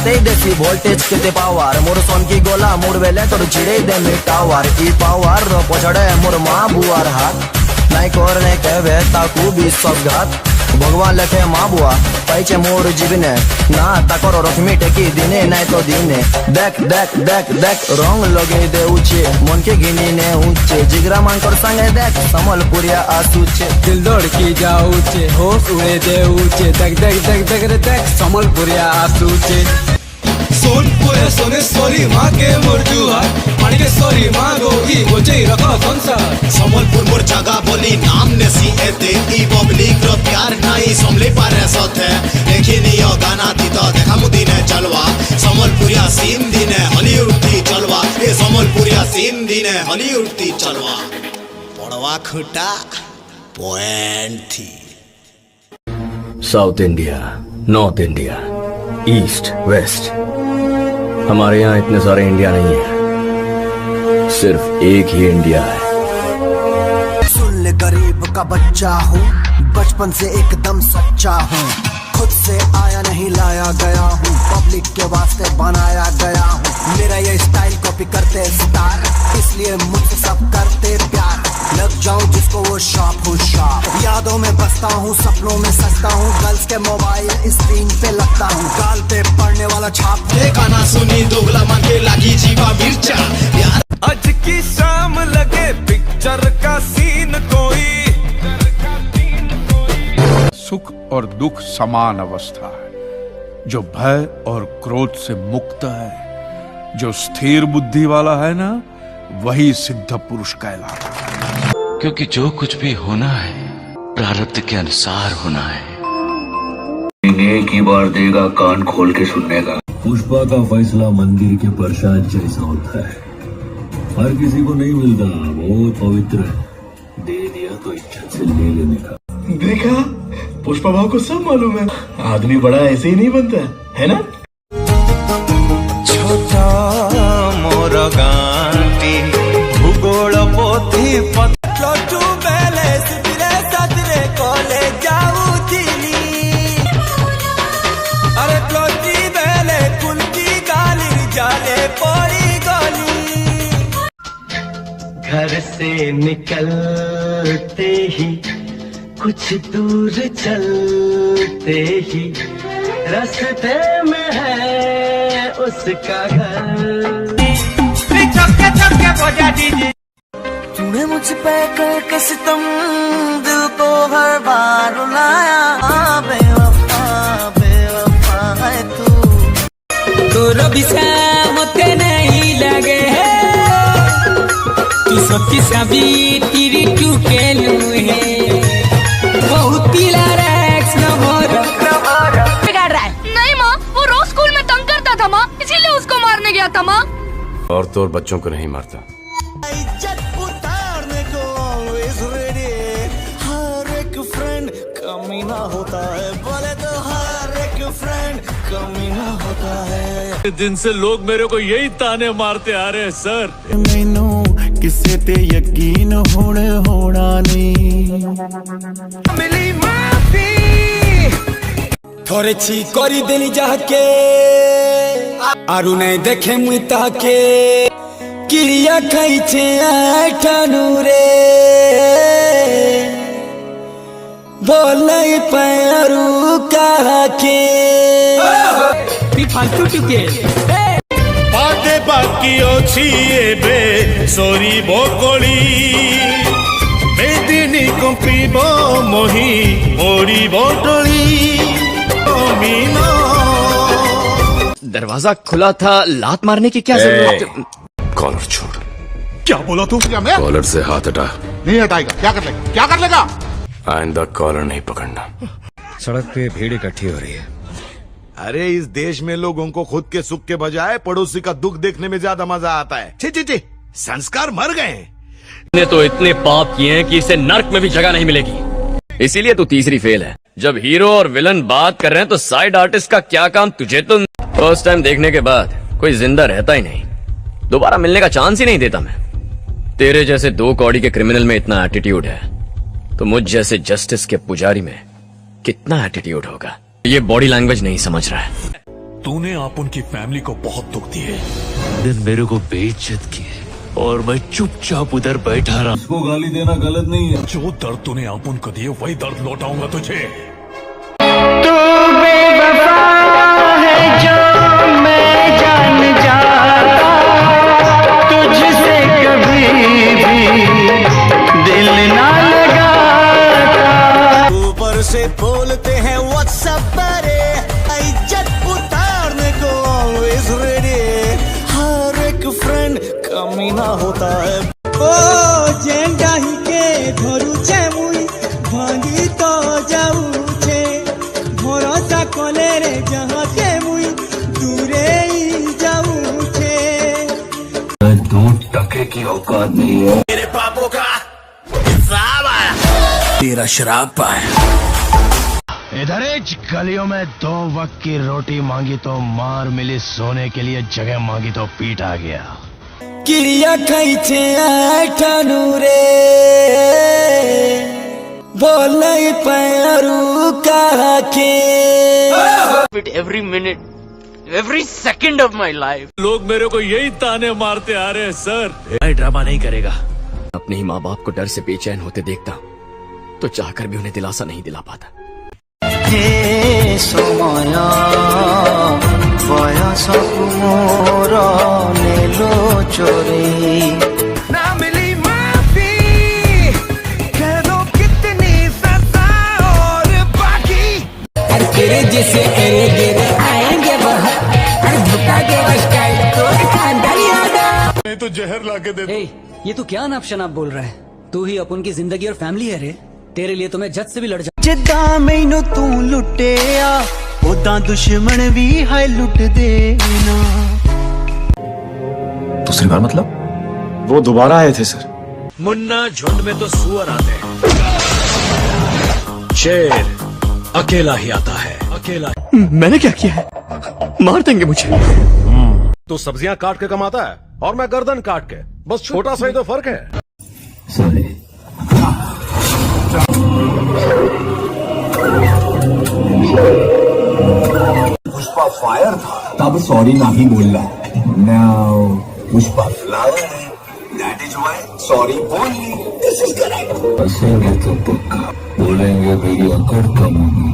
ಗೊತ್ತೇ ದೇಸಿ voltage ಕೆತೆ power मोर सोन की गोला मोर वेले तोर छिड़े दे मी टावर ई पावर रो पछड़े मोर मां बुआर हाथ नाई कोरने कहवे ताकू भी सब घात भगवान लेखे मां बुआ पैचे मोर जीवने ना ताकरो रखमी टेकी दिने नाई तो दिने देख देख देख देख रंग लगे दे ऊंचे मन के गिनी ने ऊंचे जिगरा मान कर संगे देख समलपुरिया आसूचे दिल दौड़ की जाऊचे होश उड़े दे ऊंचे देख देख देख देख रे देख समलपुरिया आसूचे सोनपुरे सोने सोरी माँ के मुरजुआ पानी के सोरी माँ गोगी बोचे रखो संसार समलपुर मोर जगह बोली नाम ने सी एते ई पब्लिक रो प्यार नहीं समले पारे सोथे देखी नियो गाना थी तो देखा मुदी ने चलवा समलपुरिया सीन दिने हॉलीवुड थी चलवा ए समलपुरिया सीन दिने हॉलीवुड थी चलवा पड़वा खुटा पॉइंट थी south India, North India, East West, हमारे यहाँ इतने सारे इंडिया नहीं है, सिर्फ एक ही इंडिया है। सुन ले गरीब का बच्चा हूँ, बचपन से एकदम सच्चा हूँ, खुद से आया नहीं लाया गया हूँ, पब्लिक के वास्ते बनाया गया हूँ। मेरा ये स्टाइल कॉपी करते स्टार, इसलिए मुझसे सब करते प्यार। लग जाऊं जिसको वो शॉप हो शॉप, यादों में बसता हूँ, सपनों में सजता हूँ, गर्ल्स के मोबाइल स्क्रीन पे लगता हूँ, गाल पे पड़ने वाला छाप। गाना सुनी दोगला मन के लागी जीवा मिर्चा यार आज की शाम लगे पिक्चर का सीन कोई सुख और दुख समान अवस्था है, जो भय और क्रोध से मुक्त है, जो स्थिर बुद्धि वाला है ना, वही सिद्ध पुरुष कहलाता है। क्योंकि जो कुछ भी होना है प्रारब्ध के अनुसार होना है। एक ही बार देगा कान खोल के सुनने का। पुष्पा का फैसला मंदिर के प्रसाद जैसा होता है, हर किसी को नहीं मिलता, बहुत पवित्र है, दे दिया तो इज्जत से ले लेने का। देखा पुष्पा भाव को सब मालूम है, आदमी बड़ा ऐसे ही नहीं बनता है ना। छोटा मोर गांटी भूगोल पोथी पतलो बेले सिरे सजरे कोले जाऊ दिली अरे प्लोटी बेले कुलकी गाली जाले पड़ी गली घर से निकलते ही कुछ दूर चलते ही रास्ते में है उसका घर। तूने मुझ पे करके सितम दिल को हर बार रुलाया, बेवफा बेवफा है तू। तोर बिसाम ते नहीं लगे तू सबकी सभी तेरी तू के लू है बहुत पीला रैक्स न मोर बिगाड़ रहा है। नहीं माँ, वो रोज स्कूल में तंग करता था माँ, इसीलिए उसको मारने गया था माँ। और तो और बच्चों को नहीं मारता। इज्जत उतारने को always ready, हर एक फ्रेंड कमीना होता है, बोले तो हर एक फ्रेंड कमीना होता है। दिन से लोग मेरे को यही ताने मारते आ रहे हैं सर। मैनू किसे ते यकीन होना नहीं मिली माफी थोड़े छी करी देनी जाके आरु नहीं देखे मुई ताके किरिया खाई छे आठानु रे बोले पैरू कहा के फालतू टुके बाते बाकी अछि एबे सोरी बोकली बेदिनी कंपिबो मोही मोरी बोटली मीना। दरवाजा खुला था, लात मारने की क्या जरूरत? कॉलर छोड़। क्या बोला तू? कॉलर से हाथ हटा। नहीं हटाएगा, क्या कर लेगा, क्या कर लेगा? आइंदा कॉलर नहीं पकड़ना। सड़क पे भीड़ इकट्ठी हो रही है। अरे इस देश में लोगों को खुद के सुख के बजाय पड़ोसी का दुख देखने में ज्यादा मजा आता है। ची ची ची, संस्कार मर गए हैं। ने तो इतने पाप किए हैं कि इसे नर्क में भी जगह नहीं मिलेगी, इसीलिए तू तीसरी फेल है। जब हीरो और विलन बात कर रहे हैं तो साइड आर्टिस्ट का क्या काम तुझे? तो फर्स्ट टाइम देखने के बाद कोई जिंदा रहता ही नहीं, दोबारा मिलने का चांस ही नहीं देता मैं। तेरे जैसे 2 कौड़ी के क्रिमिनल में इतना एटीट्यूड है तो मुझ जैसे जस्टिस के पुजारी में कितना एटीट्यूड होगा? ये बॉडी लैंग्वेज नहीं समझ रहा है। तूने आप उनकी फैमिली को बहुत दुख दिए। दिन मेरे को बेइज्जत किए और मैं चुपचाप उधर बैठा रहा। उसको गाली देना गलत नहीं है। जो दर्द तूने आप उनको दिए वही दर्द लौटाऊंगा तुझे। तू बेवफा है जो मैं जान जाता, तुझसे कभी भी दिल ना लगाता। ऊपर से बोलते हैं व्हाट्सएप पर, इज्जत उतारने को ऑलवेज रेडी। हर एक फ्रेंड कमीना होता है। ओ जेंडा ही के धरुचे मुई भांगी तो जाऊचे, भरोसा कोले रे जहाँ के मुई दूरे ही जाऊचे। 2 टके की औकात नहीं है। मेरे पापों का हिसाब आया, तेरा श्राप आया। इधर गलियों में 2 वक्त की रोटी मांगी तो मार मिली, सोने के लिए जगह मांगी तो पीट आ गया। किरिया खैचे आठनु रे, बोल नहीं पैरू काके। Every minute, every second of my life. लोग मेरे को यही ताने मारते आ रहे हैं सर। मैं ड्रामा नहीं करेगा। अपने ही माँ बाप को डर से बेचैन होते देखता तो चाहकर भी उन्हें दिलासा नहीं दिला पाता। हे समय बयस मोर नेलो चोरी, ना मिली माफी, कह दो कितनी सजा और बाकी। अरे तेरे जैसे अरे गिरे आएंगे बहुत, अरे धुका के स्टाइल तो खानदानी आदा। नहीं तो जहर लाके दे दे। ये तू क्या नाप शनाप बोल रहा है? तू ही अपन की जिंदगी और फैमिली है रे। तेरे लिए तो मैं जज से भी लड़ जा। जिद्दां मैनू तू लुटिया, उदां दुश्मन भी है लुट देना। दूसरी बार मतलब? वो दोबारा आए थे सर। मुन्ना झुंड में तो सुअर आते हैं, शेर अकेला ही आता है, अकेला। मैंने क्या किया है? मार देंगे मुझे। तो सब्जियां काट के कमाता है और मैं गर्दन काट के, बस छोटा सा ही तो फर्क है। पुष्पा फायर था तब सॉरी नहीं बोलना। नाउ पुष्पा फ्लावर है, दैट इज व्हाई सॉरी बोलनी। This is correct. हंसेंगे तो पक्का, बोलेंगे मेरी अकड़ कम होगी।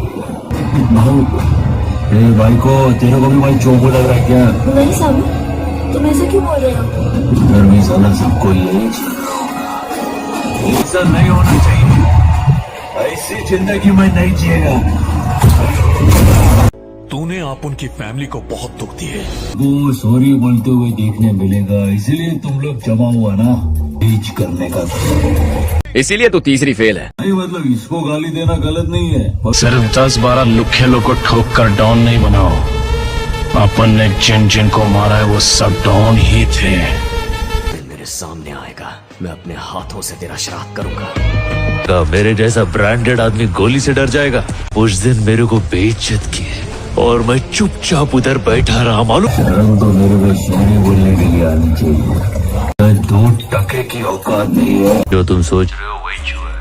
भाई को तेरे को भी भाई चोको लग रहा है क्या? नहीं सामू, तुम ऐसा क्यों बोल रहे हो? घर में साला सबको यही ऐसा नहीं होना चाहिए। ऐसी जिंदगी में नहीं जिएगा। तूने आप उनकी फैमिली को बहुत दुख दिए। वो सॉरी बोलते हुए देखने मिलेगा, इसलिए तुम लोग जमा हुआ ना बीच करने का। इसीलिए तो तीसरी फेल है। नहीं मतलब इसको गाली देना गलत नहीं है। सिर्फ 10-12 लुखेलों को ठोक कर डॉन नहीं बनाओ। अपन ने जिन जिन को मारा है वो सब डॉन ही थे। मेरे सामने आएगा, मैं अपने हाथों से तेरा श्राद्ध करूंगा। मेरे जैसा ब्रांडेड आदमी गोली से डर जाएगा? उस दिन मेरे को बेइज्जत किए और मैं चुपचाप उधर बैठा रहा। मालूम शर्म तो मेरे को सॉरी बोलने के लिए आनी चाहिए। 2 टके की औकात नहीं है। जो तुम सोच रहे हो वही जो है।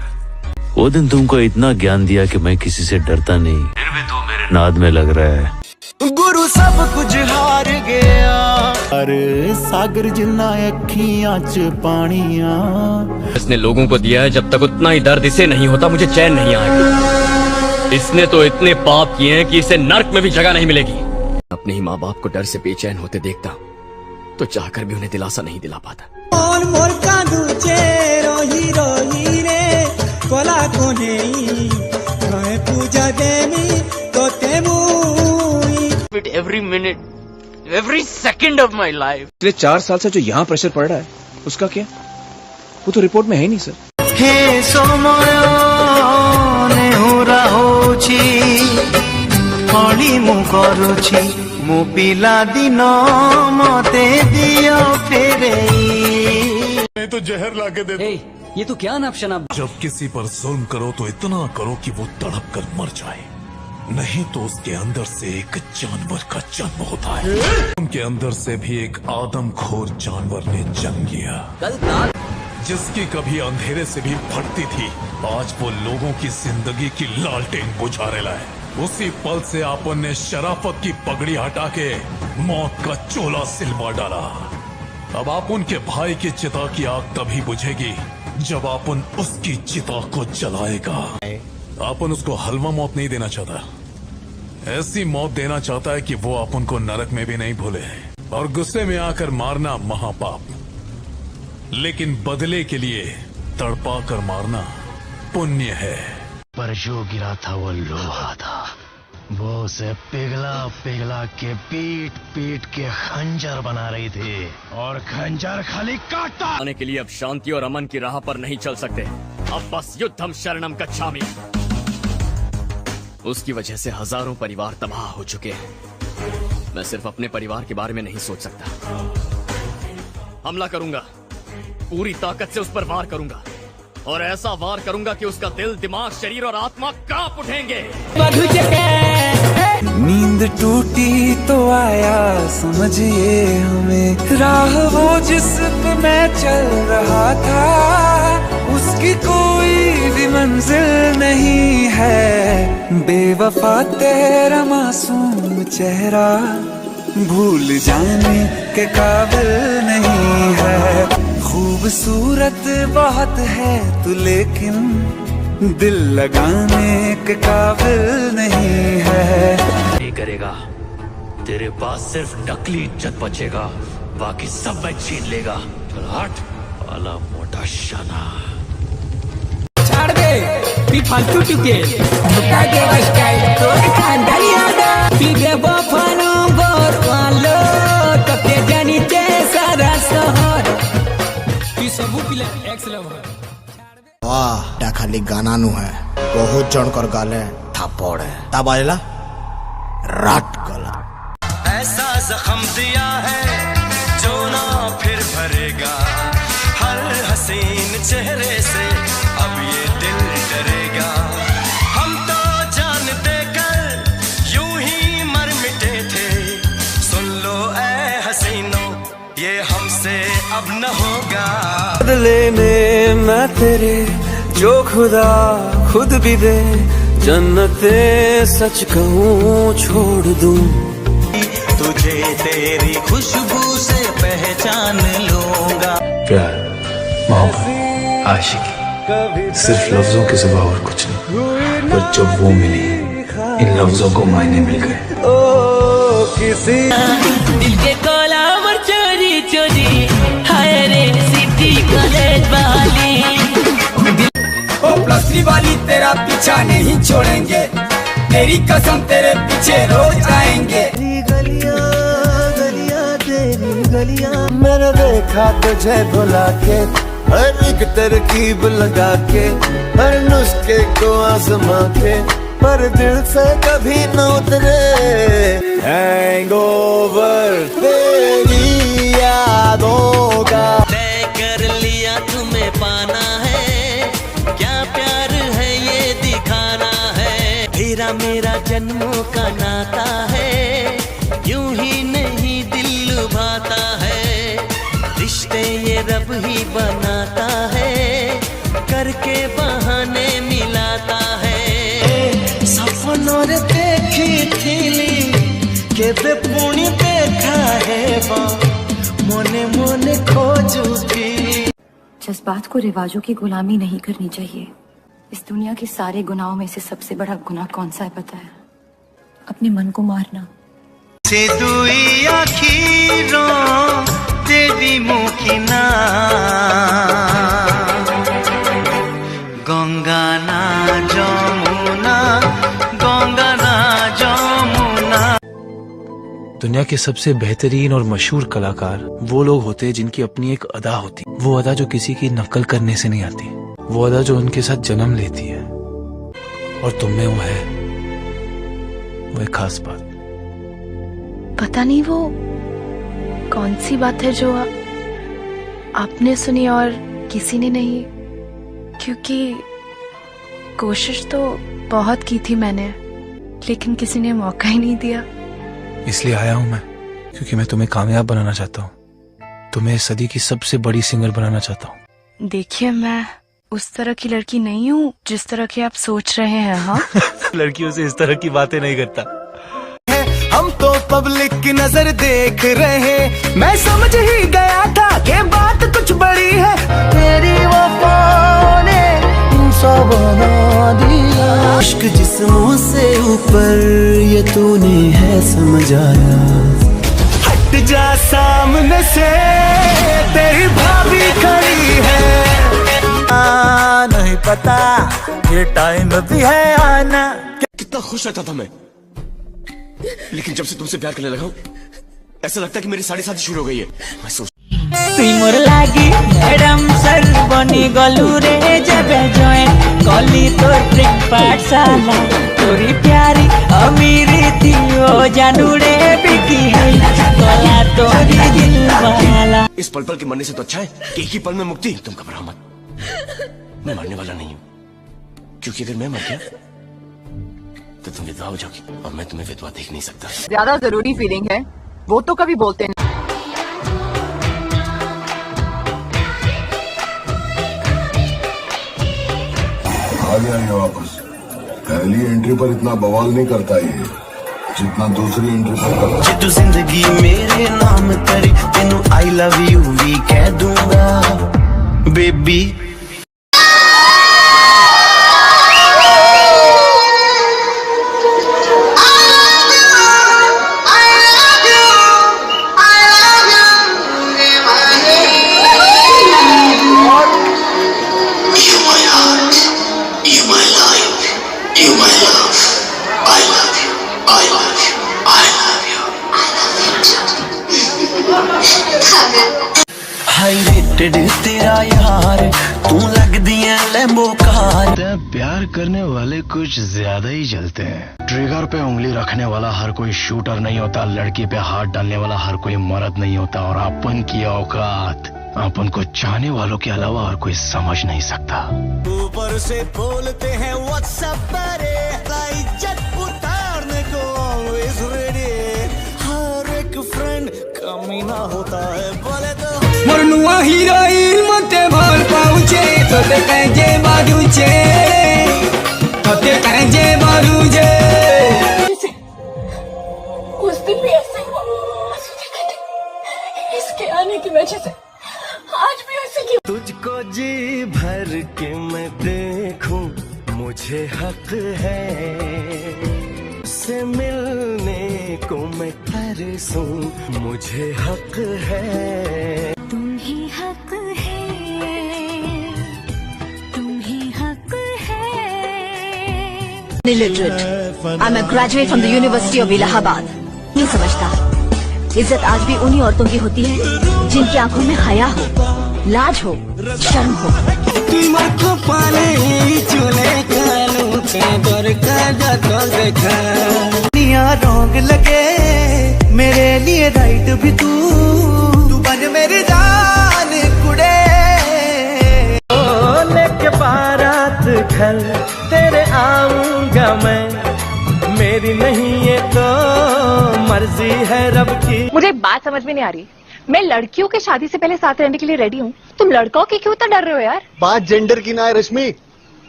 वो दिन तुमको इतना ज्ञान दिया कि मैं किसी से डरता नहीं, फिर भी तू मेरे नाद में लग रहा है। गुरु सब कुछ हार गया, अरे सागर जिन्ना अखियां च पानिया। इसने लोगों को दिया है, जब तक उतना ही दर्द इसे नहीं होता मुझे चैन नहीं आएगा। इसने तो इतने पाप किए हैं कि इसे नर्क में भी जगह नहीं मिलेगी। अपने ही माँ बाप को डर से बेचैन होते देखता तो चाहकर भी उन्हें दिलासा नहीं दिला पाता। मोर मोर कांदू चेरो हीरो हीरे कोला कोने कहे पूजा देनी तो तेमुई। Every minute, every second of my life. पिछले 4 साल से जो यहाँ प्रेशर पड़ रहा है उसका क्या? वो तो रिपोर्ट में है नहीं सर। हे समय नेहुरा होची हली मु करूची मु पिला दिन मते दियो फेरे। नहीं तो जहर लाके दे दे। ये तो क्या नाप शनाप? जब किसी पर जुल्म करो तो इतना करो कि वो तड़प कर मर जाए, नहीं तो उसके अंदर से एक जानवर का जन्म होता है। उनके अंदर से भी एक आदमखोर जानवर ने जन्म लिया, जिसकी कभी अंधेरे से भी फटती थी, आज वो लोगों की जिंदगी की लालटेन बुझा रहा है। उसी पल से आपन ने शराफत की पगड़ी हटा के मौत का चोला सिलवा डाला। अब आपन के भाई की चिता की आग तभी बुझेगी जब आपन उसकी चिता को जलाएगा। आपन उसको हलवा मौत नहीं देना चाहता, ऐसी मौत देना चाहता है कि वो आपन को नरक में भी नहीं भूले। और गुस्से में आकर मारना महापाप, लेकिन बदले के लिए तड़पा कर मारना पुण्य है। पर जो गिरा था वो लोहा था, वो उसे पिघला पिघला के पीट पीट के खंजर बना रही थी, और खंजर खाली काटता। आने के लिए अब शांति और अमन की राह पर नहीं चल सकते। अब बस युद्धम शरणम गच्छामि। उसकी वजह से हजारों परिवार तबाह हो चुके हैं। मैं सिर्फ अपने परिवार के बारे में नहीं सोच सकता। हमला करूंगा, पूरी ताकत से उस पर वार करूंगा, और ऐसा वार करूंगा कि उसका दिल, दिमाग, शरीर और आत्मा कांप उठेंगे। नींद टूटी तो आया समझिए हमें, राह वो जिस पे मैं चल रहा था, उसकी कोई भी मंजिल नहीं है। बेवफा तेरा मासूम चेहरा भूल जाने के काबिल नहीं है। खूबसूरत बहुत है तू, लेकिन दिल लगाने के काबिल नहीं है। नहीं करेगा, तेरे पास सिर्फ नकली इज्जत बचेगा, बाकी सब मैं छीन लेगा। चल हट वाला मोटा शना। छाड़ दे भी फालतू टुके, मुका के स्टाइल तो खानदानी आदा, पीगे बफानो बोर वालो तो के जानी ते सारा शहर की सबू पिले एक्स लवर। वाह ता खाली गाना नु है, बहुत जन कर गाले थापड़ है ता बाजला रात गला। ऐसा जख्म दिया है जो ना फिर भरेगा, हर हसीन चेहरे से अब ये दिल डरेगा। हम तो जान देकर यूं ही मर मिटे थे, सुन लो ऐ हसीनों ये हमसे अब न होगा। बदले में मैं तेरे जो खुदा खुद भी दे, जन्नते सच कहूँ छोड़ दूँ। तुझे तेरी खुशबू से पहचान लूंगा। प्यार, मोहब्बत, आशिकी सिर्फ लफ्जों के सिवा और कुछ नहीं, पर जब वो मिली इन लफ्जों को मायने मिल गए। किसी दिल के कोलाम चोरी चोरी, हाय रे सिटी कॉलेज वाली, ओ प्लस 3 वाली तेरा पीछा नहीं छोड़ेंगे, तेरी कसम तेरे पीछे रोज आएंगे। गलियां गलियां तेरी गलियां, मैंने देखा तुझे भुला के, हर एक तरकीब लगा के, हर नुस्खे को आजमा के, पर दिल से कभी न उतरे हैंगओवर तेरी यादों का। तय कर लिया तुम्हें पाना है, क्या प्यार है ये दिखाना है। तेरा मेरा जन्मों का नाता है, यूं ही नहीं दिल लुभाता है। रिश्ते ये रब ही बनाता है, करके बहाने मिलाता है। सपनों रे देखी थी केबे पुणी देखा है, मोने मोने खोजुती। जज्बात को रिवाजों की गुलामी नहीं करनी चाहिए। इस दुनिया के सारे गुनाहों में से सबसे बड़ा गुनाह कौन सा है पता है? अपने मन को मारना। से दुई आखिरों तेरी मुखिना, गंगा ना जमुना, गंगा ना जमुना। दुनिया के सबसे बेहतरीन और मशहूर कलाकार वो लोग होते हैं जिनकी अपनी एक अदा होती, वो अदा जो किसी की नकल करने से नहीं आती, वो अदा जो उनके साथ जन्म लेती है। और तुम में वो है, वो एक खास बात। पता नहीं वो कौन सी बात है जो आपने सुनी और किसी ने नहीं, क्योंकि कोशिश तो बहुत की थी मैंने, लेकिन किसी ने मौका ही नहीं दिया। इसलिए आया हूं मैं, क्योंकि मैं तुम्हें कामयाब बनाना चाहता हूँ, तुम्हें सदी की सबसे बड़ी सिंगर बनाना चाहता हूँ। देखिए मैं उस तरह की लड़की नहीं हूँ जिस तरह की आप सोच रहे हैं। हाँ लड़कियों से इस तरह की बातें नहीं करता। हम तो पब्लिक की नजर देख रहे, मैं समझ ही गया था कि बात कुछ बड़ी है। तेरी वफा ने इंसान बना दिया, इश्क जिस्मों से ऊपर ये तूने है समझ आया। हट जा सामने से, तेरी भाभी खड़ी है। नहीं पता ये टाइम भी है आना। कितना खुश रहता था मैं, लेकिन जब से तुमसे प्यार करने लगा हूं, ऐसा लगता है कि मेरी सारी शादी शुरू हो गई है। मैं सोच तुमर लागी मैडम सर बनी गलू रे जब जॉइन कली तो ट्रिक पाठशाला। तोरी प्यारी अमीरी थी ओ जानू रे बिकी है गला तोरी दिल वाला। इस पल पल के मरने से तो अच्छा है कि एक ही पल में मुक्ति। तुम घबराओ मत, मैं मरने वाला नहीं हूँ, क्योंकि अगर मैं मर गया तो तुम विधवा हो जाओगी और मैं तुम्हें विधवा देख नहीं सकता। ज्यादा जरूरी फीलिंग है वो तो कभी बोलते नहीं। आ गया ये वापस। पहली एंट्री पर इतना बवाल नहीं करता ये जितना दूसरी एंट्री पर करता। जे तू जिंदगी मेरे नाम करी, तेनू आई लव यू भी कह दूंगा बेबी। हाईरेटेड तेरा यार, तू लग दिया लैम्बो कार। प्यार करने वाले कुछ ज्यादा ही जलते हैं। ट्रिगर पे उंगली रखने वाला हर कोई शूटर नहीं होता, लड़की पे हाथ डालने वाला हर कोई मर्द नहीं होता, और अपन की औकात अपन को चाहने वालों के अलावा और कोई समझ नहीं सकता। ऊपर से बोलते हैं व्हाट्सएप पर, इज्जत उतारने को ऑलवेज रेडी। हर एक फ्रेंड कमीना होता है बोले तो। मोरनुआ हीरोइन मते भर पाउचे तोते काजे बाजुचे, तोते काजे बाजुचे। उस दिन भी ऐसे ही हुआ, इसके आने की वजह से आज भी ऐसे क्यों? तुझको जी भर के मैं देखूं मुझे हक है, से मिलने को मैं तरसूं मुझे हक है। तुम ही हक है, तुम ही हक है। Illiterate. I'm a graduate from the University of Allahabad. नहीं समझता, इज्जत आज भी उन्हीं औरतों की होती है जिनकी आंखों में हया हो, लाज हो, शर्म हो। तुमको पाले चुने कानू पे दर का जातो देखा। दुनिया रोंग लगे मेरे लिए राइट भी तू बन मेरी जान कुड़े। ओ लेके बारात घर तेरे आऊंगा मैं, मेरी नहीं ये तो मर्जी है रब की। मुझे एक बात समझ में नहीं आ रही, मैं लड़कियों के शादी से पहले साथ रहने के लिए रेडी हूँ, तुम लड़कों की क्यों तो डर रहे हो यार? बात जेंडर की ना है रश्मि।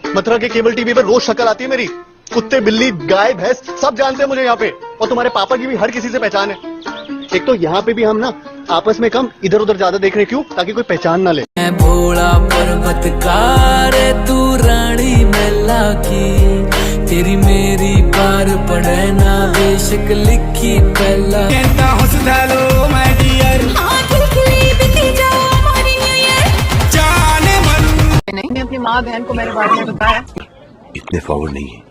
मथुरा के केबल टीवी पर रोज शक्ल आती है मेरी, कुत्ते बिल्ली गाय भैंस सब जानते हैं मुझे यहाँ पे, और तुम्हारे पापा की भी हर किसी से पहचान है। एक तो यहाँ पे भी हम ना आपस में कम इधर उधर ज्यादा देख रहे, क्यों? ताकि कोई पहचान ना ले। मैं भोला पर्वतकार तू रानी मैला की, तेरी मेरी पार पड़े ना बेशक लिखी पहला। कहता हूँ सुधारो माय डियर, नहीं, मैं अपनी माँ बहन को मेरे बारे में बताया। इतने फॉरवर्ड नहीं है,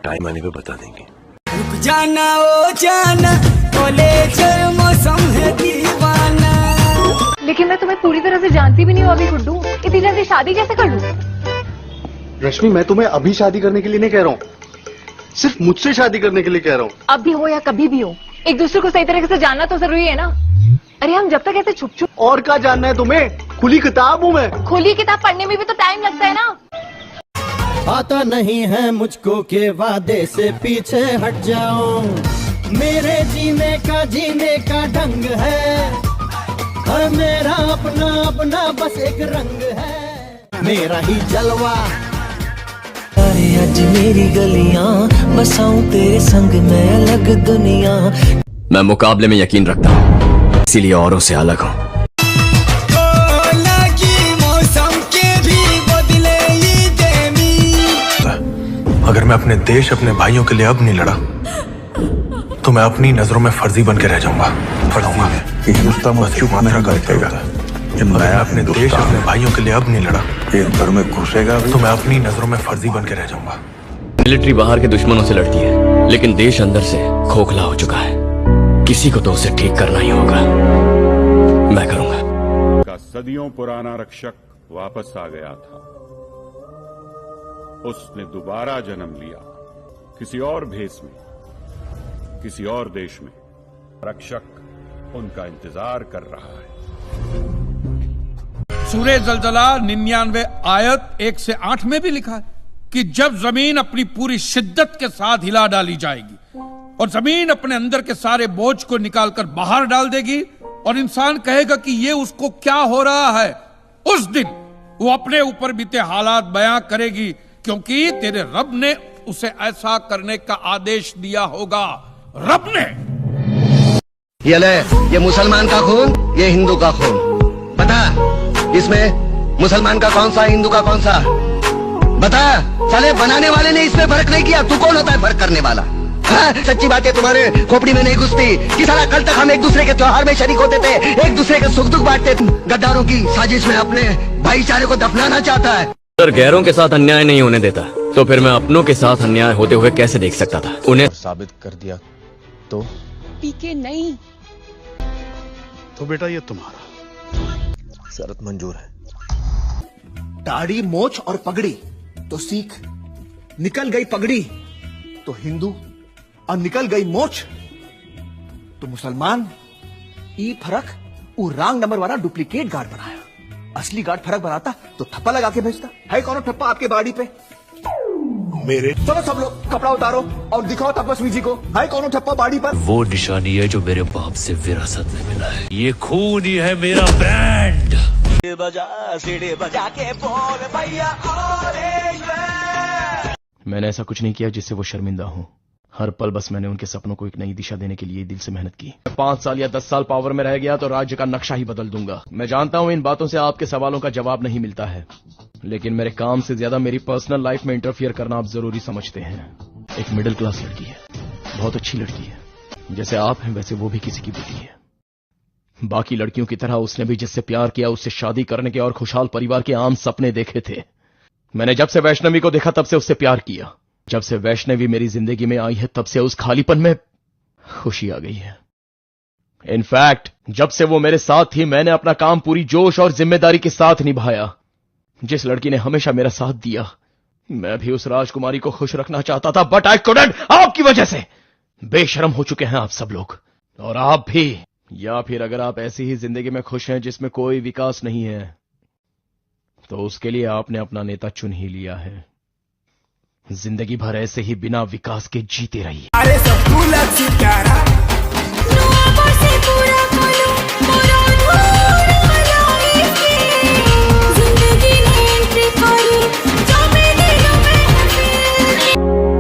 टाइम आने पे बता देंगे। रुक जाना ओ जाना, बोले चल मौसम है दीवाना। लेकिन मैं तुम्हें पूरी तरह से जानती भी नहीं हूँ अभी गुड्डू, इतनी जल्दी शादी कैसे कर लूँ? रश्मि मैं तुम्हें अभी शादी करने के लिए नहीं कह रहा हूँ, सिर्फ मुझसे शादी करने के लिए कह रहा हूँ। अब भी हो या कभी भी हो, एक दूसरे को सही तरीके से जानना तो जरूरी है ना। अरे हम जब तक ऐसे छुप छुप। और क्या जानना है तुम्हें? खुली किताब हूँ मैं। खुली किताब पढ़ने में भी तो टाइम लगता है ना। आता नहीं है मुझको के वादे से पीछे हट जाओ, मेरे जीने का ढंग है, और मेरा अपना अपना बस एक रंग है। मेरा ही जलवा। अरे आज मेरी गलियां बसाऊं तेरे संग मैं अलग दुनिया। मैं मुकाबले में यकीन रखता हूँ, इसीलिए औरों से अलग हूँ। अगर मैं अपने देश अपने भाइयों के लिए अब नहीं लड़ा तो मैं अपनी नजरों में फर्जी बन के रह जाऊंगा। हिंदुस्तान मात्रा का देगा कि मैं अपने देश अपने भाइयों के लिए अब नहीं लड़ा, एक घर में घुसेगा तो मैं अपनी नजरों में फर्जी बन के रह जाऊंगा। मिलिट्री बाहर के दुश्मनों से लड़ती है, लेकिन देश अंदर से खोखला हो चुका है। किसी को तो उसे ठीक करना ही होगा। मैं करूंगा। का सदियों पुराना रक्षक वापस आ गया था। उसने दोबारा जन्म लिया, किसी और भेष में, किसी और देश में। रक्षक उनका इंतजार कर रहा है। सूरह जलजला 99 आयत 1 से 8 में भी लिखा है कि जब जमीन अपनी पूरी शिद्दत के साथ हिला डाली जाएगी और जमीन अपने अंदर के सारे बोझ को निकालकर बाहर डाल देगी और इंसान कहेगा कि ये उसको क्या हो रहा है, उस दिन वो अपने ऊपर बीते हालात बयां करेगी, क्योंकि तेरे रब ने उसे ऐसा करने का आदेश दिया होगा। रब ने। ये ले, ये मुसलमान का खून, ये हिंदू का खून। बता इसमें मुसलमान का कौन सा, हिंदू का कौन सा? बता। साले बनाने वाले ने इसमें फर्क नहीं किया, तू कौन होता है फर्क करने वाला? हाँ, सच्ची बातें तुम्हारे खोपड़ी में नहीं घुसती कि साला कल तक हम एक दूसरे के त्योहार में शरीक होते थे, एक दूसरे के सुख दुख बांटते। गद्दारों की साजिश में अपने भाईचारे को दफनाना चाहता है। अगर गैरों के साथ अन्याय नहीं होने देता तो फिर मैं अपनों के साथ अन्याय होते हुए कैसे देख सकता था? उन्हें साबित कर दिया तो पीके नहीं तो बेटा ये तुम्हारा शर्त मंजूर है। दाढ़ी मोछ और पगड़ी तो सीख, निकल गई पगड़ी तो हिंदू और निकल गई मोछ तो मुसलमान। ई फर्क वो रॉन्ग नंबर वाला डुप्लीकेट गार्ड बनाया। असली गार्ड फर्क बनाता तो थप्पा लगा के भेजता। है कौन ठप्पा आपके बॉडी पे? मेरे। चलो सब लोग कपड़ा उतारो और दिखाओ तपस्वी जी को। है कौन ठप्पा बॉडी पर? वो निशानी है जो मेरे बाप से विरासत में मिला है। ये खून ही है मेरा ब्रांड। सीढ़ी बजा के बोल भैया। मैंने ऐसा कुछ नहीं किया जिससे वो शर्मिंदा हो। हर पल बस मैंने उनके सपनों को एक नई दिशा देने के लिए दिल से मेहनत की। 5 साल या 10 साल पावर में रह गया तो राज्य का नक्शा ही बदल दूंगा। मैं जानता हूं इन बातों से आपके सवालों का जवाब नहीं मिलता है, लेकिन मेरे काम से ज्यादा मेरी पर्सनल लाइफ में इंटरफियर करना आप जरूरी समझते हैं। एक मिडिल क्लास लड़की है, बहुत अच्छी लड़की है, जैसे आप हैं वैसे वो भी किसी की बेटी है। बाकी लड़कियों की तरह उसने भी जिससे प्यार किया उससे शादी करने के और खुशहाल परिवार के आम सपने देखे थे। मैंने जब से वैष्णवी को देखा तब से उससे प्यार किया। जब से वैष्णवी मेरी जिंदगी में आई है तब से उस खालीपन में खुशी आ गई है। इनफैक्ट जब से वो मेरे साथ थी मैंने अपना काम पूरी जोश और जिम्मेदारी के साथ निभाया। जिस लड़की ने हमेशा मेरा साथ दिया, मैं भी उस राजकुमारी को खुश रखना चाहता था, बट आई कुडंट। आपकी वजह से बेशरम हो चुके हैं आप सब लोग, और आप भी। या फिर अगर आप ऐसी ही जिंदगी में खुश हैं जिसमें कोई विकास नहीं है, तो उसके लिए आपने अपना नेता चुन ही लिया है। जिंदगी भर ऐसे ही बिना विकास के जीते रहिए। अरे सब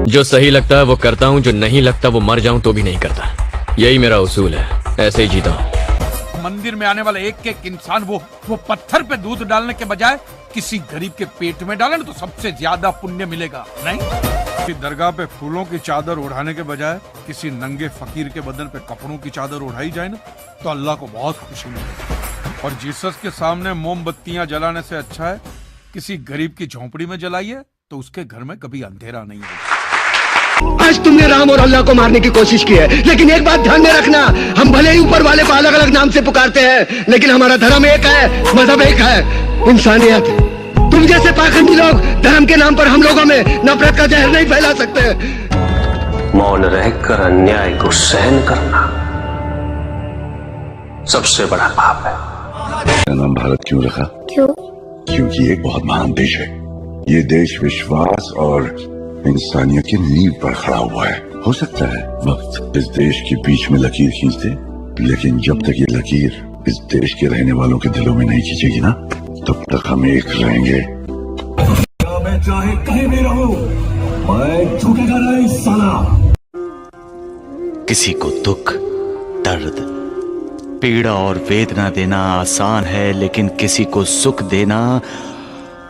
जो सही लगता है वो करता हूँ, जो नहीं लगता वो मर जाऊं तो भी नहीं करता। यही मेरा उसूल है, ऐसे ही जीता हूँ। मंदिर में आने वाला एक एक इंसान वो पत्थर पे दूध डालने के बजाय किसी गरीब के पेट में डाले ना तो सबसे ज्यादा पुण्य मिलेगा। नहीं, किसी दरगाह पे फूलों की चादर ओढ़ाने के बजाय किसी नंगे फकीर के बदन पे कपड़ों की चादर ओढ़ाई जाए ना तो अल्लाह को बहुत खुशी मिलेगी। और जीसस के सामने मोमबत्तियां जलाने से अच्छा है किसी गरीब की झोंपड़ी में जलाइए, तो उसके घर में कभी अंधेरा नहीं होगा। आज तुमने राम और अल्लाह को मारने की कोशिश की है, लेकिन एक बात ध्यान में रखना, हम भले ही ऊपर वाले को अलग अलग नाम से पुकारते हैं, लेकिन हमारा धर्म एक है, मजहब एक है, इंसानियत। तुम जैसे पाखंडी लोग धर्म के नाम पर हम लोगों में नफरत का जहर नहीं फैला सकते। मौन रहकर अन्याय को सहन करना सबसे बड़ा पाप है। मेरा नाम भारत क्यों रखा? क्योंकि एक बहुत महान देश है। ये देश विश्वास और इंसानियत की नींव पर खड़ा हुआ है। हो सकता है वक्त इस देश के बीच में लकीर खींच दे, लेकिन जब तक ये लकीर इस देश के रहने वालों के दिलों में नहीं खींचेगी ना, तब तक हम एक रहेंगे चाहे कहीं भी रहूं, मैं झुकेगा नहीं साला। किसी को दुख, दर्द, पीड़ा और वेदना देना आसान है, लेकिन किसी को सुख देना,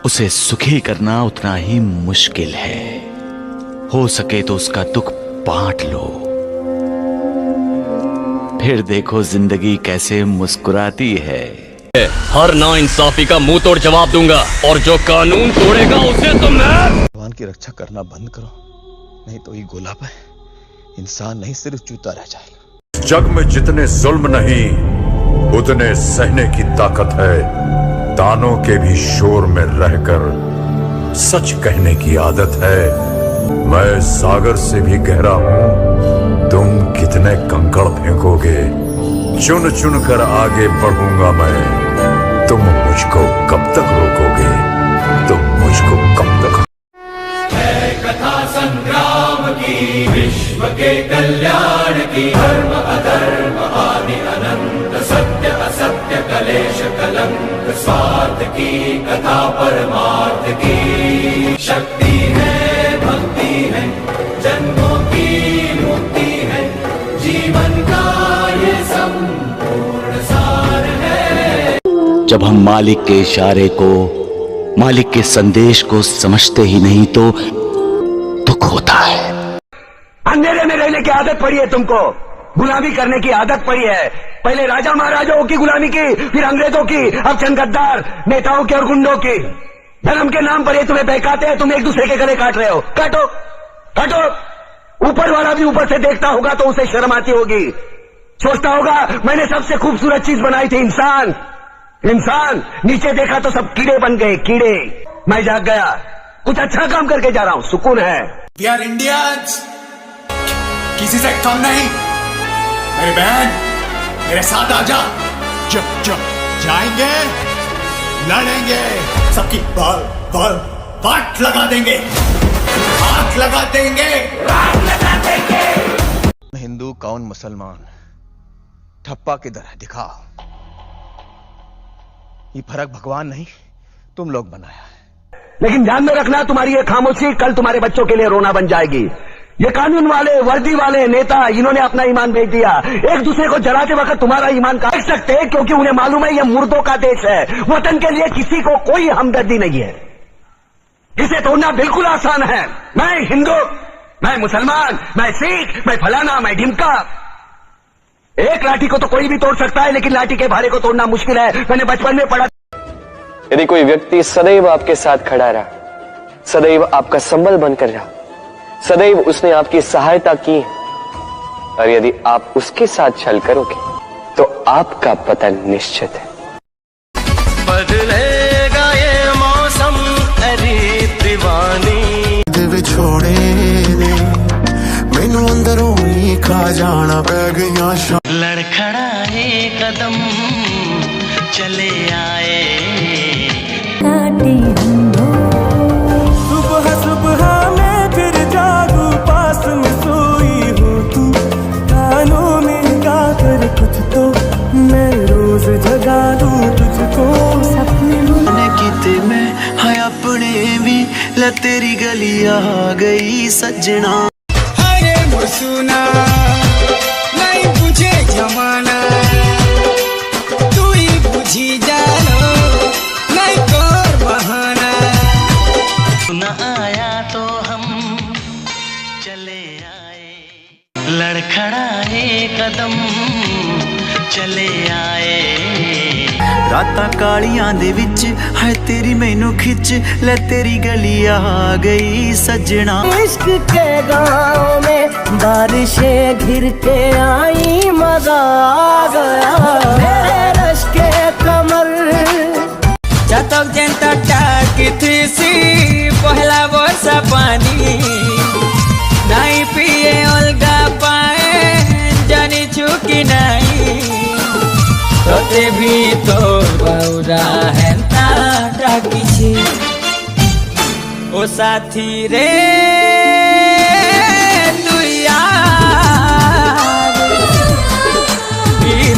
उसे सुखी करना उतना ही मुश्किल है। हो सके तो उसका दुख बांट लो, फिर देखो जिंदगी कैसे मुस्कुराती है। हर नाइंसाफी का मुंह तोड़ जवाब दूंगा, और जो कानून तोड़ेगा उसे तो मैं। भगवान की रक्षा करना बंद करो, नहीं तो ये गोलाब है, इंसान नहीं सिर्फ जूता रह जाएगा। जग में जितने जुल्म नहीं, उतने सहने की ताकत है। तानों के भी शोर में रहकर सच कहने की आदत है। मैं सागर से भी गहरा हूं, तुम कितने कंकड़ फेंकोगे। चुन चुन कर आगे बढ़ूंगा मैं, तुम मुझको कब तक रोकोगे, तुम मुझको कब तक। है कथा संग्राम की, विश्व के कल्याण की, धर्म अधर्म आदि अनंत, सत्य असत्य कलेश कलंक, स्वार्थ की कथा परमार्थ की। शक्ति है, भक्ति है, जन्मों की मुक्ति है, जीवन का ये संपूर्ण सार है। जब हम मालिक के इशारे को, मालिक के संदेश को समझते ही नहीं तो दुख होता है। अंधेरे में रहने की आदत पड़ी है तुमको, गुलामी करने की आदत पड़ी है। पहले राजा महाराजाओं की गुलामी की, फिर अंग्रेजों की, अब चंद गद्दार नेताओं की और गुंडों की। धर्म के नाम पर ये तुम्हें बहकाते हैं, तुम एक दूसरे के गले काट रहे हो। काटो काटो। ऊपर वाला भी ऊपर से देखता होगा तो उसे शर्म आती होगी, सोचता होगा मैंने सबसे खूबसूरत चीज बनाई थी, इंसान। इंसान नीचे देखा तो सब कीड़े बन गए, कीड़े। मैं जाग गया, कुछ अच्छा काम करके जा रहा हूं, सुकून है। वी आर इंडियंस, किसी से कम नहीं। मेरी बहन, मेरे साथ आजा। जब जब जाएंगे, लड़ेंगे, सबकी बात लगा देंगे, हाथ लगा देंगे, रात लगा देंगे। हिंदू कौन मुसलमान, ठप्पा किधर है दिखाओ। ये फर्क भगवान नहीं तुम लोग बनाया है। लेकिन ध्यान में रखना, तुम्हारी ये खामोशी कल तुम्हारे बच्चों के लिए रोना बन जाएगी। ये कानून वाले, वर्दी वाले नेता, इन्होंने अपना ईमान बेच दिया। एक दूसरे को जलाते वक्त तुम्हारा ईमान काट सकते हैं, क्योंकि उन्हें मालूम है ये मुर्दों का देश है। वतन के लिए किसी को कोई हमदर्दी नहीं है। इसे तोड़ना बिल्कुल आसान है। मैं हिंदू, मैं मुसलमान, मैं सिख, मैं फलाना, मैं ढिमका। एक लाठी को तो कोई भी तोड़ सकता है, लेकिन लाठी के भारे को तोड़ना मुश्किल है। मैंने बचपन में पढ़ा। यदि कोई व्यक्ति सदैव आपके साथ खड़ा रहा, सदैव आपका संबल बनकर रहा, सदैव उसने आपकी सहायता की, और यदि आप उसके साथ छल करोगे तो आपका पतन निश्चित है। बदलेगा ये मौसम, अरे दीवानी छोड़े ने मैनू अंदरों ही खा जाना पै गईयां। लड़खड़ाए कदम चले आए, सुबह सुबह मैं फिर जागू, पास में सोई हो तू, कानों में गा कर कुछ तो मैं रोज जगा दूं तुझको। सपने मुझे किते मैं है अपने भी, ला तेरी गली आ गई सजना। अरे मुसुना नहीं बुझे जमाना, तू ही बुझी जानो, नहीं कर बहाना। न आया तो हम चले आए, लड़खड़ाए कदम चले आए। रातां कालियां दे विच है तेरी मैनू खिच, ले तेरी गली आ गई सजना। इश्क के गाँव में बारिशें घिर के आई, मजा आ गया मेरे रश के कमर। जतक जेंता टाकी थी सी पहला वर्षा पानी, नहीं पिए अलगा पाए जानी चुकी नहीं। तोते भी तो बाउरा है टाकी छी, ओ साथी रे तू यार,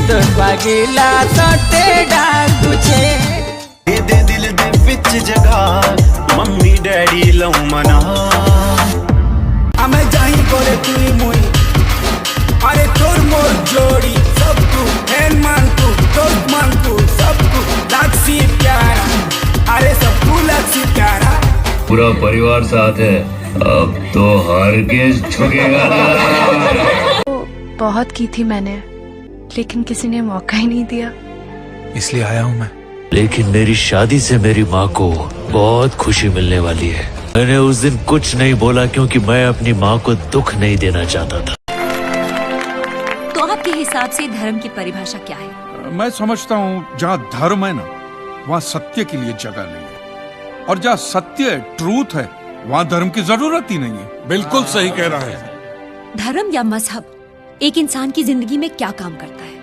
तो पागिला तोते डाकू छे। दे दिल दे विच जगह मम्मी डैडी लऊ मना हमें जाई करे तू मुई अरे तोर मोर जोड़ी सब तू फैन मान तू दोस्त मान तू सब तू लाक्सी प्यारा अरे सब तू लाक्सी प्यारा पूरा परिवार साथ है अब तो हरगिज झुकेगा ना। बहुत की थी मैंने लेकिन किसी ने मौका ही नहीं दिया इसलिए आया हूँ मैं। लेकिन मेरी शादी से मेरी माँ को बहुत खुशी मिलने वाली है। मैंने उस दिन कुछ नहीं बोला क्योंकि मैं अपनी माँ को दुख नहीं देना चाहता था। तो आपके हिसाब से धर्म की परिभाषा क्या है? मैं समझता हूँ जहाँ धर्म है ना वहाँ सत्य के लिए जगह नहीं है और जहाँ सत्य है ट्रूथ है वहाँ धर्म की जरूरत ही नहीं है। बिल्कुल सही कह रहा है। धर्म या मजहब एक इंसान की जिंदगी में क्या काम करता है?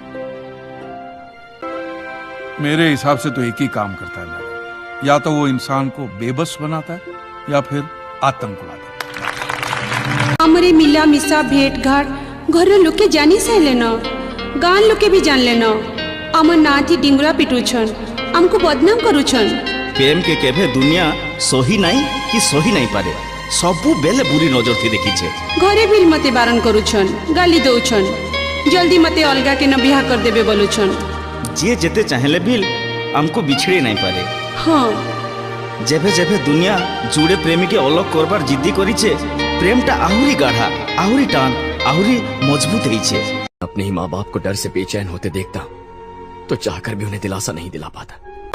मेरे हिसाब से तो एक ही काम करता है मैडम, या तो वो इंसान को बेबस बनाता है या फिर आतंकवादी। हमरे मिला मिसा भेंट घाट घर लोके जानी से लेना गान लोके भी जान लेना अमर नाथी डिंगरा पिटुछन हमको बदनाम करुछन। प्रेम के केभे दुनिया सही नहीं कि सही नहीं पारे सबू बेले बुरी नजर थी देखी छे। घरे भी मते बारण करुछन गाली दउछन जल्दी मते अलगा के न बियाह कर देबे बोलुछन। जे जेते चाहेले बिल हमको बिछड़े नहीं पारे। हाँ जेभे जेभे दुनिया जुड़े प्रेमी के अलग करबार जिद्दी करी छे प्रेमटा आहुरी गाढ़ा आहुरी टान आहुरी मजबूत ही छे। अपने ही माँ बाप को डर से बेचैन होते देखता तो चाहकर भी उन्हें दिलासा नहीं दिला पाता।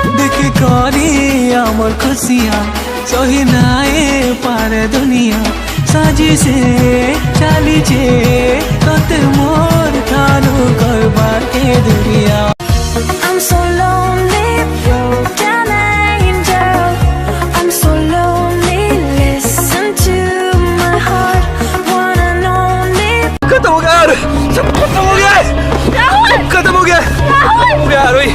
देखे करी अमर खुशियाँ सही नाए पारे दुनिया साजी से चाली जे कते मोर थानो करबा के दुनिया। I'm so lonely, broken angel. I'm so lonely, listen to my heart, one and only. खत्म हो गया यार, सब खत्म हो गया राहुल, खत्म हो गया राहुल, प्यार हुई।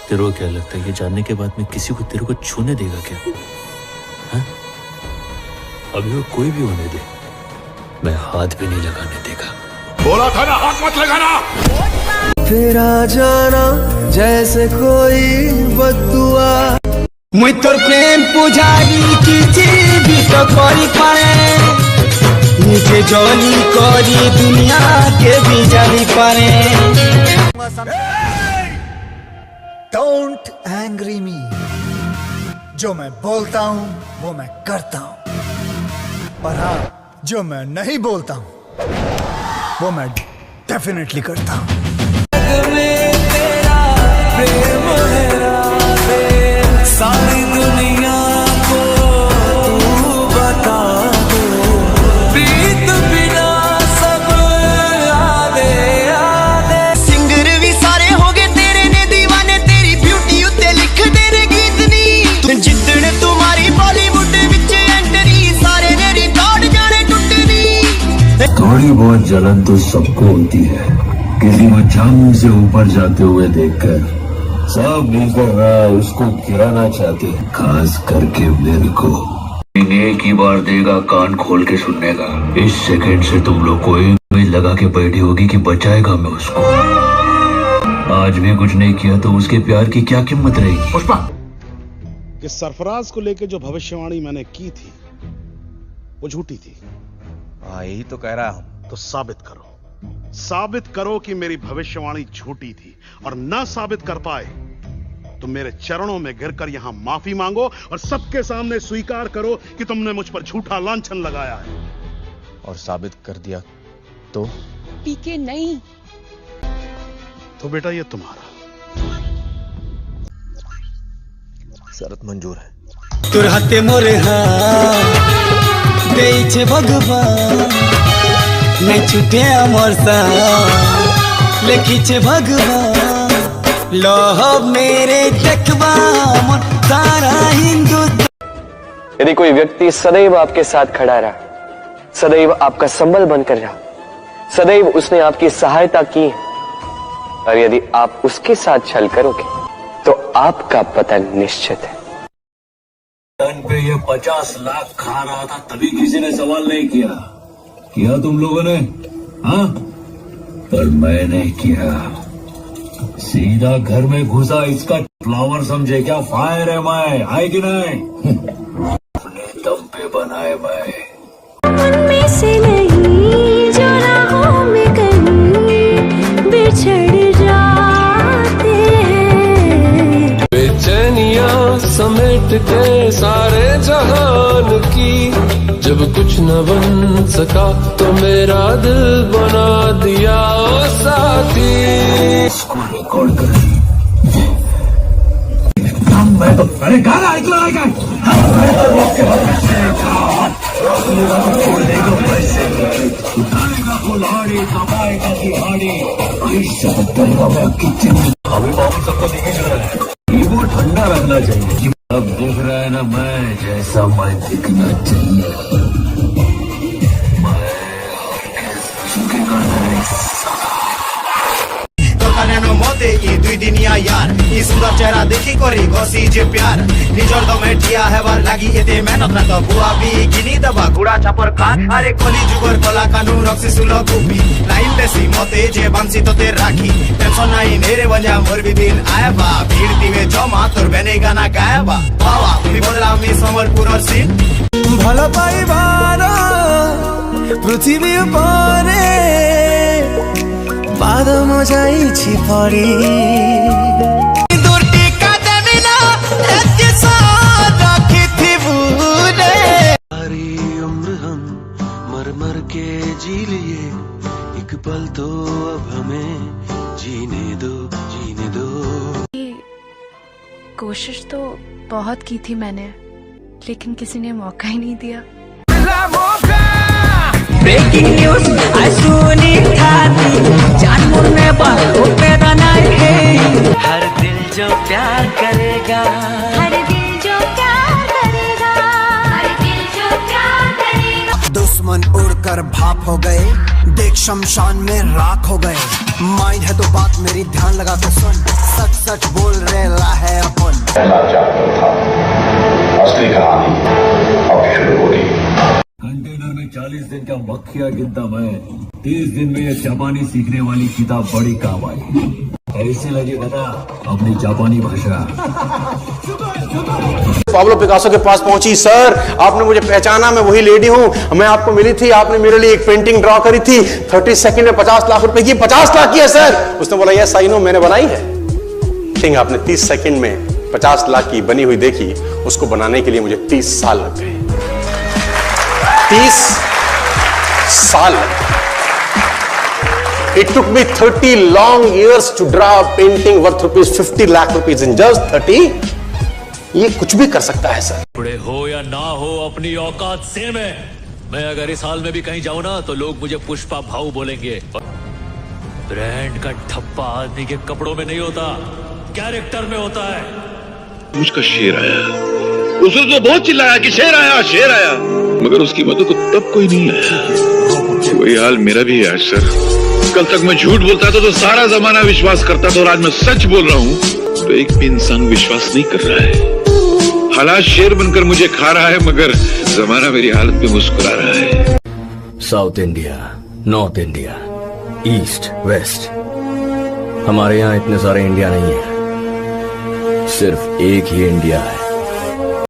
तेरे को क्या लगता है ये जानने के बाद में किसी को तेरे को छूने देगा क्या? हा? अभी वो कोई भी होने दे मैं हाथ भी नहीं लगाने देगा। बोला था ना हाथ मत लगाना। फिर आ जाना जैसे कोई बदुआ मुई तोर प्रेम पुजारी किछि भी तो करी पाए नीचे जली करी दुनिया के भी जानी पारे। डोंट एंग्री मी जो मैं बोलता हूँ वो मैं करता हूँ और हाँ जो मैं नहीं बोलता हूँ वो मैं डेफिनेटली करता हूँ। सारी दुनिया को तू बता दो प्रीत बिना सब आधे आधे। सिंगर भी सारे हो गए तेरे ने दीवाने तेरी ब्यूटी उत्ते लिख दे रे गीत नी जिद्दण तुम्हारी बॉलीवुड विच एंट्री सारे ने रिकॉर्ड जाने टूटनी। थोड़ी बहुत जलन तो सबको होती है किसी को चांद से ऊपर जाते हुए देखकर सब मिलकर उसको गिराना चाहते हैं खास करके मेरे को। एक ही बार देगा कान खोल के सुनने का। इस सेकंड से तुम लोग को एक लगा के बैठी होगी कि बचाएगा मैं उसको। आज भी कुछ नहीं किया तो उसके प्यार की क्या कीमत रहेगी? पुष्पा कि सरफराज को लेकर जो भविष्यवाणी मैंने की थी वो झूठी थी। हाँ यही तो कह रहा हूं। तो साबित करो कि मेरी भविष्यवाणी झूठी थी और न साबित कर पाए तो मेरे चरणों में गिरकर यहां माफी मांगो और सबके सामने स्वीकार करो कि तुमने मुझ पर झूठा लांछन लगाया है। और साबित कर दिया तो? पीके नहीं तो बेटा ये तुम्हारा शर्त मंजूर है। तोर हाथे मोरे देइछे भगवान नहीं छूटे अमर सा लिखिछे भगवान लव मेरे देखबा मन सारा हिंदू। यदि कोई व्यक्ति सदैव आपके साथ खड़ा रहा सदैव आपका संबल बनकर रहा सदैव उसने आपकी सहायता की और यदि आप उसके साथ छल करोगे तो आपका पतन निश्चित है। टन पे ये 50 लाख खा रहा था तभी किसी ने सवाल नहीं किया तुम लोगों ने? हाँ पर मैंने किया। सीधा घर में घुसा, इसका फ्लावर समझे क्या? फायर है मैं, आए कि नहीं? अपने दम पे बनाए मैं। उनमें से नहीं जो राहों में कहीं बिछड़ जाते हैं। बेचैनियां समेट के सारे जहान की, जब कुछ न बन सका तो मेरा दिल बना दिया ओ साथी। इसको रिकॉर्ड कर मैं तो अरे गाना ऐकलं नाही काय? छोड़ देगा पैसे, उठाएगा कुल्हाड़ी, कमाएगा दिहाड़ी, आयुष्य करेगा मैं किचन। अभी बाबू सबको दिखे जा रहा है, ईगो ठंडा रखना चाहिए। अब दिख रहा है ना मैं जैसा मैं दिखना चाहिए। মতে ই দুই দিনিয়া ইয়ার ই সুন্দর চেহারা দেখি করি গসি যে প্যার নিজর দমে ঠিয়া হেবার লাগি এতে মেহনত না তো বুয়াবি গিনি দেবা গুড়া চাপর কাঠ আরে কলি যুগর কলা কানু রক্সি সুলো কুপি লাইন দেশি মতে যে বানসি তোতে রাখি টেনশন নাই নেরে বঞ্জা মোর বিদিন আয়বা ভিড় দিবে জমা তোর বেনে গানা গায়বা বাবা তুমি বদলামি সমরপুরর সিন ভালো পাইবার পৃথিবী উপরে পাদ মজাইছি পড়ি দুটি কাঁদে মিলা এক সাথ রাখি বুরে सारी उम्र हम मर मर के जी लिए, एक पल तो अब हमें जीने दो, जीने दो। कोशिश तो बहुत की थी मैंने, लेकिन किसी ने मौका ही नहीं दिया। ब्रेकिंग न्यूज आज सुनी था जान मुन्ने पर पैदा नहीं है। हर दिल जो प्यार करेगा, हर दिल जो प्यार करेगा, हर दिल जो प्यार करेगा। दुश्मन उड़कर भाप हो गए, देख शमशान में राख हो गए। माइंड है तो बात मेरी ध्यान लगा के सुन, सच सच बोल रहा है अपन। असली कहानी अब शुरू होगी। कंटेनर में 40 दिन का मक्खिया गिनता मैं, 30 दिन में ये जापानी सीखने वाली किताब बड़ी काम आई। कैसे लगी बता अपनी जापानी भाषा? पाब्लो पिकासो के पास पहुंची, सर आपने मुझे पहचाना, मैं वही लेडी हूं, मैं आपको मिली थी, आपने मेरे लिए एक पेंटिंग ड्रॉ करी थी 30 सेकंड में 50 लाख रुपए की। 50 लाख की है सर? उसने बोला यस आई नो, मैंने बनाई है। थिंक आपने 30 सेकंड में 50 लाख की बनी हुई देखी, उसको बनाने के लिए मुझे 30 साल लग गए। 30 साल। It took me 30 long years to draw a painting worth ₹50 lakh in just 30. ये कुछ भी कर सकता है सर। बड़े हो या ना हो अपनी औकात सेम है। मैं अगर इस हाल में भी कहीं जाऊं ना तो लोग मुझे पुष्पा भाऊ बोलेंगे। ब्रांड का ठप्पा आदमी के कपड़ों में नहीं होता, कैरेक्टर में होता है। मुझका शेर आया, उसने तो बहुत चिल्लाया कि शेर आया, शेर आया, मगर उसकी मदद को तब कोई नहीं आया। वही हाल मेरा भी है सर। कल तक मैं झूठ बोलता था तो सारा जमाना विश्वास करता था, और आज मैं सच बोल रहा हूँ तो एक भी इंसान विश्वास नहीं कर रहा है। हालात शेर बनकर मुझे खा रहा है, मगर जमाना मेरी हालत में मुस्कुरा रहा है। South India, North India, East, West, हमारे यहाँ इतने सारे इंडिया नहीं है, सिर्फ एक ही इंडिया है।